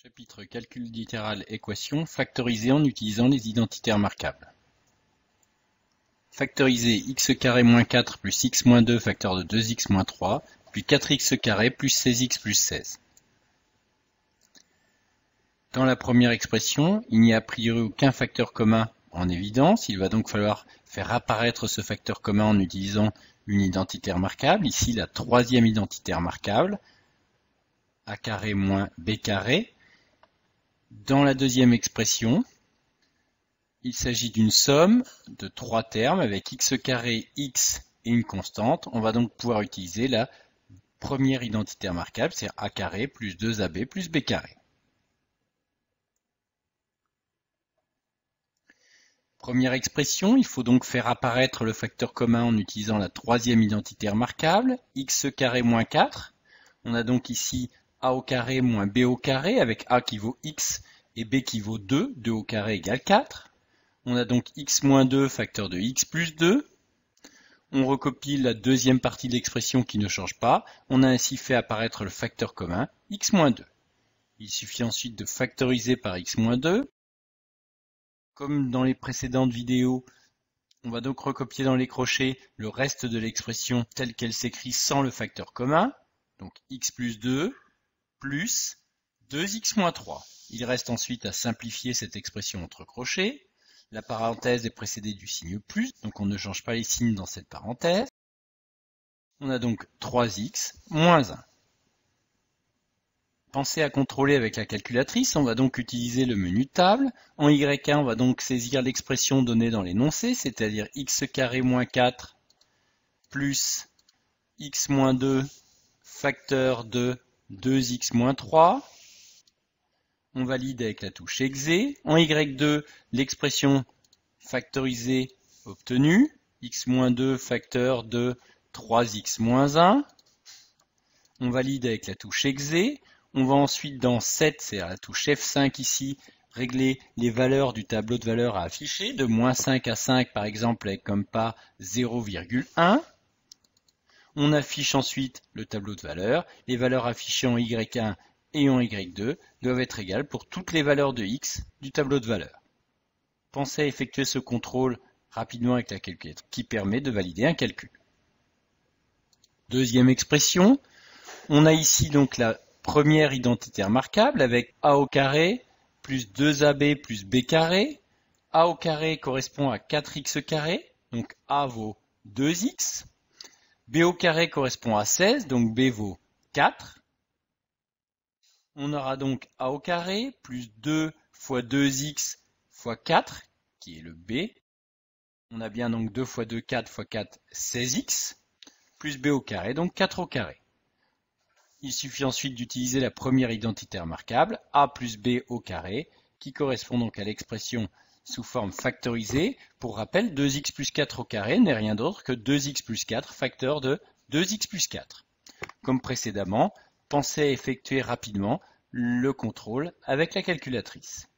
Chapitre Calcul littéral équation factorisée en utilisant les identitaires marquables. Factoriser x carré moins 4 plus x moins 2 facteur de 2x moins 3 plus 4x carré plus 16x plus 16. Dans la première expression, il n'y a a priori aucun facteur commun en évidence. Il va donc falloir faire apparaître ce facteur commun en utilisant une identitaire marquable. Ici, la troisième identitaire marquable, a carré moins b carré. Dans la deuxième expression, il s'agit d'une somme de trois termes avec x carré, x et une constante. On va donc pouvoir utiliser la première identitaire marquable, c'est a carré plus 2ab plus b carré. Première expression, il faut donc faire apparaître le facteur commun en utilisant la troisième identitaire marquable, x carré moins 4. On a donc ici a au carré moins b au carré avec a qui vaut x et b qui vaut 2, 2 au carré égale 4. On a donc x moins 2 facteur de x plus 2. On recopie la deuxième partie de l'expression qui ne change pas. On a ainsi fait apparaître le facteur commun x moins 2. Il suffit ensuite de factoriser par x moins 2. Comme dans les précédentes vidéos, on va donc recopier dans les crochets le reste de l'expression telle qu'elle s'écrit sans le facteur commun. Donc x plus 2 plus 2x moins 3. Il reste ensuite à simplifier cette expression entre crochets. La parenthèse est précédée du signe plus, donc on ne change pas les signes dans cette parenthèse. On a donc 3x moins 1. Pensez à contrôler avec la calculatrice, on va donc utiliser le menu table. En Y1, on va donc saisir l'expression donnée dans l'énoncé, c'est-à-dire x carré moins 4 plus x moins 2 facteur de 2x moins 3. On valide avec la touche exe. En Y2, l'expression factorisée obtenue, x moins 2 facteur de 3x moins 1. On valide avec la touche exe. On va ensuite dans 7, c'est à la touche F5 ici, régler les valeurs du tableau de valeurs à afficher, de moins 5 à 5 par exemple avec comme pas 0,1. On affiche ensuite le tableau de valeurs. Les valeurs affichées en Y1 et en Y2 doivent être égales pour toutes les valeurs de x du tableau de valeurs. Pensez à effectuer ce contrôle rapidement avec la calculatrice qui permet de valider un calcul. Deuxième expression, on a ici donc la première identitaire marquable avec a au carré plus 2ab plus b carré. A au carré correspond à 4x carré, donc a vaut 2x. B au carré correspond à 16, donc B vaut 4. On aura donc A au carré plus 2 fois 2x fois 4, qui est le B. On a bien donc 2 fois 2, 4 fois 4, 16x, plus B au carré, donc 4 au carré. Il suffit ensuite d'utiliser la première identitaire marquable, A plus B au carré, qui correspond donc à l'expression sous forme factorisée. Pour rappel, 2x plus 4 au carré n'est rien d'autre que 2x plus 4 facteur de 2x plus 4. Comme précédemment, pensez à effectuer rapidement le contrôle avec la calculatrice.